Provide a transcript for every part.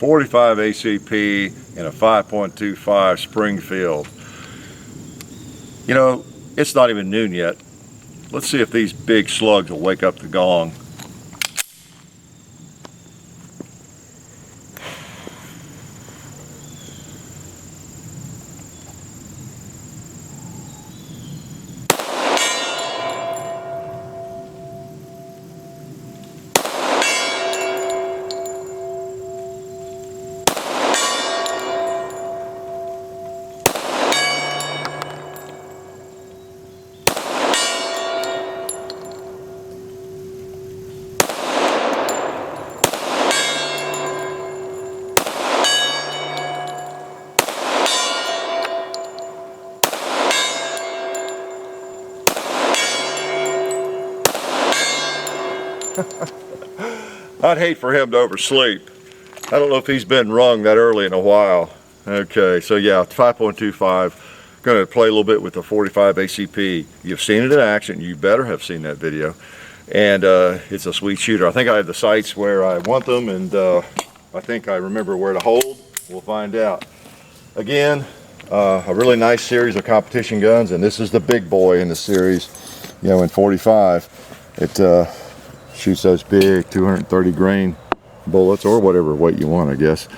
45 ACP in a 5.25 Springfield. You know, it's not even noon yet. Let's see if these big slugs will wake up the gong. I'd hate for him to oversleep. I don't know if he's been rung that early in a while. Okay, so yeah, 5.25. Going to play a little bit with the 45 ACP. You've seen it in action. You better have seen that video. And it's a sweet shooter. I think I have the sights where I want them, and I think I remember where to hold. We'll find out. Again, a really nice series of competition guns, and this is the big boy in the series. You know, in 45, it shoots those big 230 grain bullets, or whatever weight you want, I guess.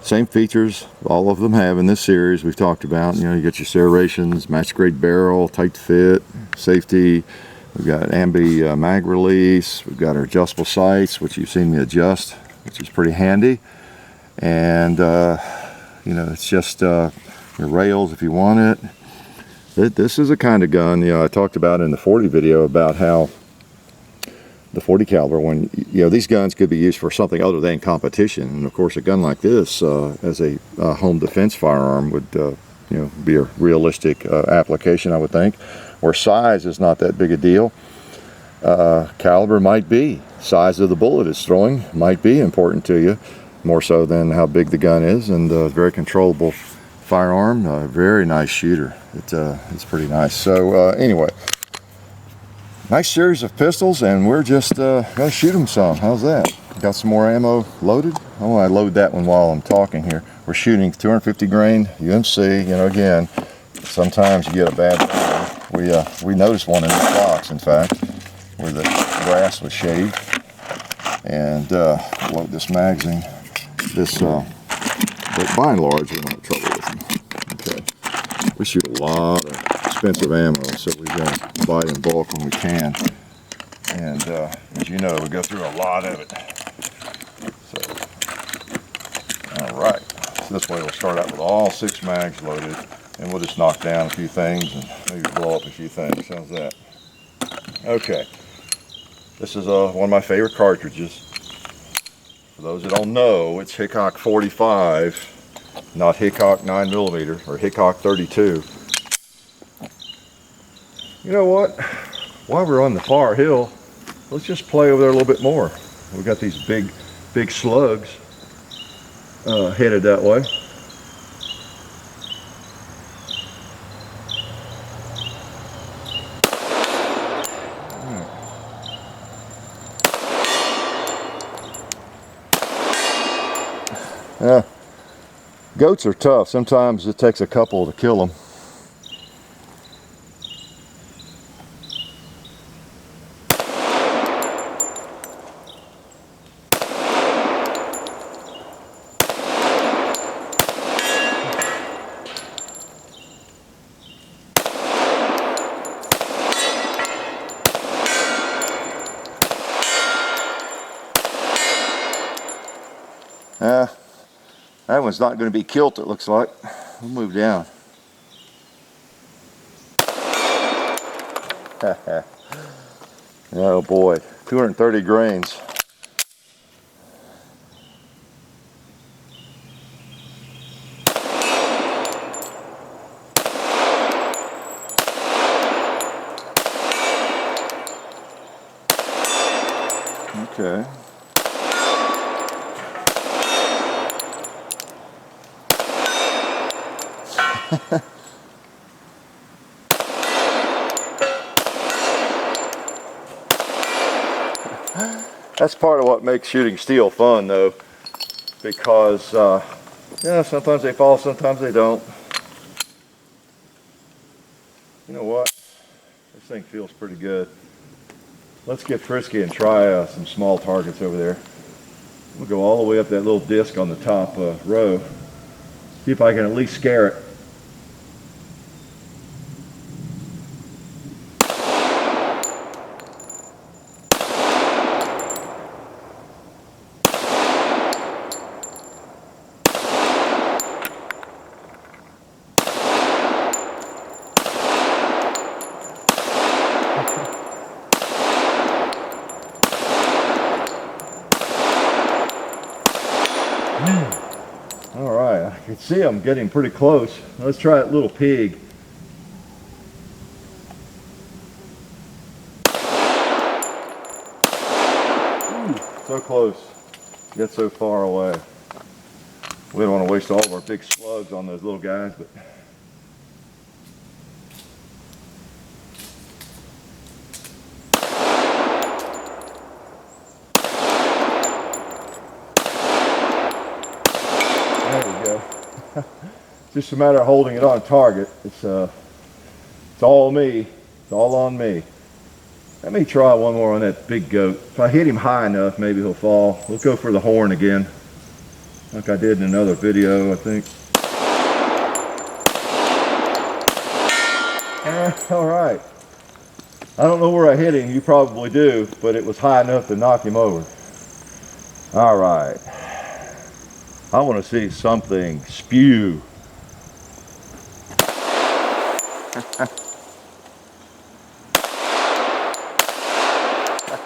Same features all of them have in this series we've talked about. You know, you get your serrations, match grade barrel, tight fit, safety. We've got ambi mag release. We've got our adjustable sights, which you've seen me adjust, which is pretty handy. And you know, it's just your rails if you want it. This is a kind of gun, you know, I talked about in the 40 video about how the 40 caliber, when, you know, these guns could be used for something other than competition. And of course, a gun like this as a home defense firearm would, you know, be a realistic application, I would think. Where size is not that big a deal. Caliber might be. Size of the bullet it's throwing might be important to you, more so than how big the gun is. And very controllable firearm, very nice shooter. It's pretty nice. So anyway, nice series of pistols, and we're just gonna shoot them some. How's that? Got some more ammo loaded? Oh, I load that one while I'm talking here. We're shooting 250 grain UMC. You know, again, sometimes you get a bad one. We noticed one in this box, in fact, where the brass was shaved. And load this magazine. This, but by and large, we don't have trouble with them. Okay, we shoot a lot of expensive ammo, so we got to buy it in bulk when we can. And as you know, we go through a lot of it. So, all right. So this way we'll start out with all 6 mags loaded, and we'll just knock down a few things and maybe blow up a few things. How's that? Okay. This is one of my favorite cartridges. For those that don't know, it's Hickok45, not Hickok 9mm or Hickok32. You know what? While we're on the far hill, let's just play over there a little bit more. We got these big slugs headed that way. Goats are tough. Sometimes it takes a couple to kill them. That one's not going to be killed, it looks like. We'll move down. Oh boy, 230 grains. Okay. That's part of what makes shooting steel fun, though. because yeah, sometimes they fall, sometimes they don't. You know what? This thing feels pretty good. Let's get frisky and try some small targets over there. We'll go all the way up that little disc on the top row. See if I can at least scare it. All right, I can see I'm getting pretty close. Let's try that little pig. Ooh, so close, yet so far away. We don't want to waste all of our big slugs on those little guys, but there we go. Just a matter of holding it on target. It's all me. It's all on me. Let me try one more on that big goat. If I hit him high enough, maybe he'll fall. We'll go for the horn again, like I did in another video, I think. All right. I don't know where I hit him. You probably do, but it was high enough to knock him over. All right. I want to see something spew.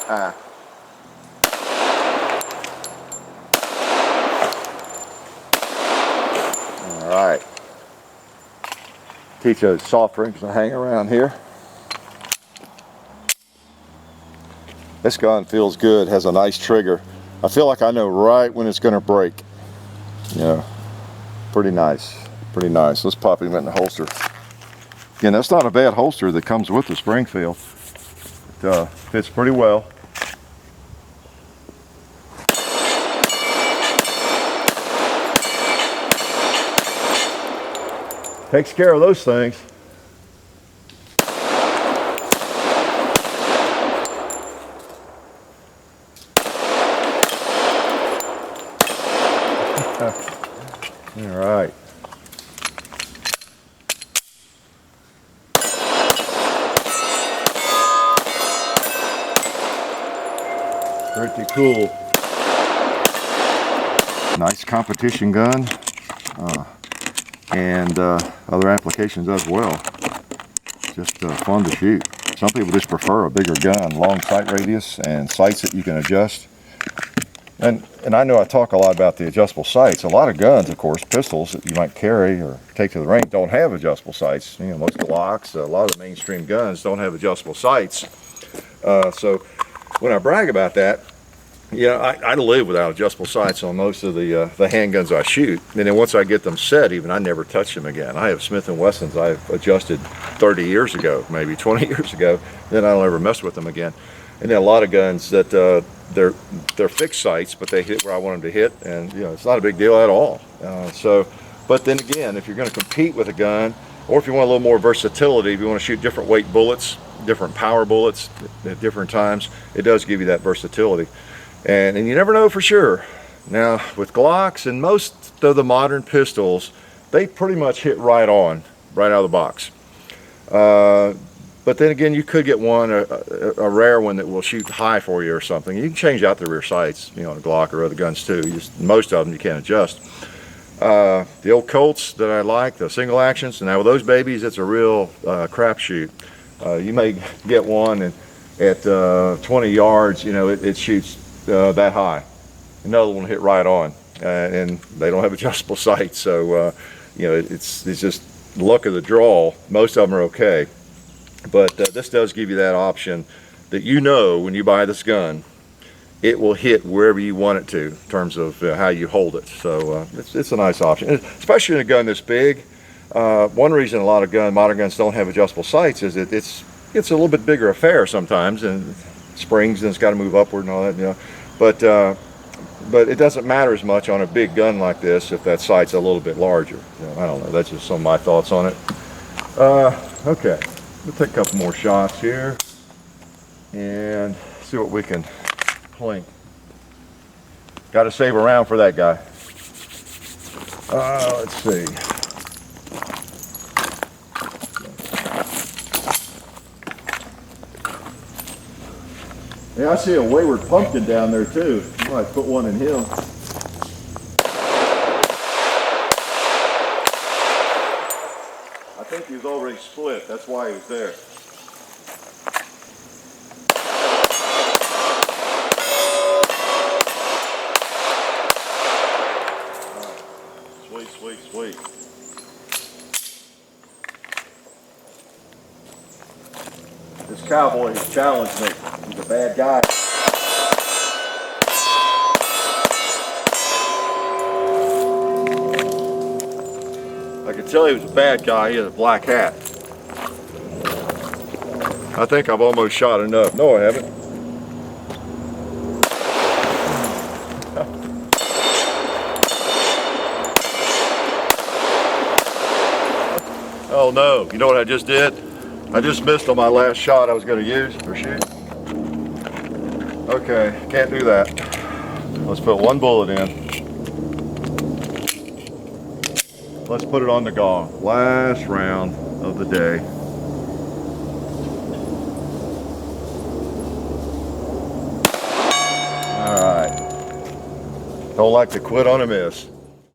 All right. Teach those soft drinks to hang around here. This gun feels good, has a nice trigger. I feel like I know right when it's going to break. Yeah, pretty nice, pretty nice. Let's pop him in the holster. Again, that's not a bad holster that comes with the Springfield. It fits pretty well. Takes care of those things. All right. Pretty cool. Nice competition gun, and other applications as well. Just fun to shoot. Some people just prefer a bigger gun, long sight radius, and sights that you can adjust. And I know I talk a lot about the adjustable sights. A lot of guns, of course, pistols that you might carry or take to the range don't have adjustable sights. You know, most Glocks, a lot of the mainstream guns don't have adjustable sights. So when I brag about that, yeah, I live without adjustable sights on most of the handguns I shoot. And then once I get them set, even I never touch them again. I have Smith & Wessons I've adjusted 30 years ago, maybe 20 years ago. Then I don't ever mess with them again. And then a lot of guns that they're fixed sights, but they hit where I want them to hit, and you know, it's not a big deal at all. But then again, if you're going to compete with a gun, or if you want a little more versatility, if you want to shoot different weight bullets, different power bullets at different times, it does give you that versatility. And you never know for sure. Now, with Glocks and most of the modern pistols, they pretty much hit right on, right out of the box. But then again, you could get one, a rare one that will shoot high for you or something. You can change out the rear sights, you know, on a Glock or other guns too. Most of them you can't adjust. The old Colts that I like, the single actions, and now with those babies, it's a real crapshoot. You may get one and at 20 yards, you know, it shoots that high. Another one will hit right on, and they don't have adjustable sights. So, you know, it's just luck of the draw. Most of them are okay. But this does give you that option that, you know, when you buy this gun, it will hit wherever you want it to in terms of how you hold it. So it's a nice option, especially in a gun this big. One reason a lot of modern guns don't have adjustable sights is that it's a little bit bigger affair sometimes, and springs, and it's got to move upward and all that, you know. But But it doesn't matter as much on a big gun like this if that sight's a little bit larger. You know, I don't know, that's just some of my thoughts on it. Okay, we'll take a couple more shots here and see what we can plink. Got to save a round for that guy. Let's see. Yeah, I see a wayward pumpkin down there too. I might put one in him. I think he was already split. That's why he was there. Sweet, sweet, sweet. This cowboy has challenged me. He's a bad guy. I could tell he was a bad guy. He had a black hat. I think I've almost shot enough. No, I haven't. Oh no, you know what I just did? I just missed on my last shot I was going to use or shoot. Okay, can't do that. Let's put one bullet in. Let's put it on the gong. Last round of the day. All right. Don't like to quit on a miss.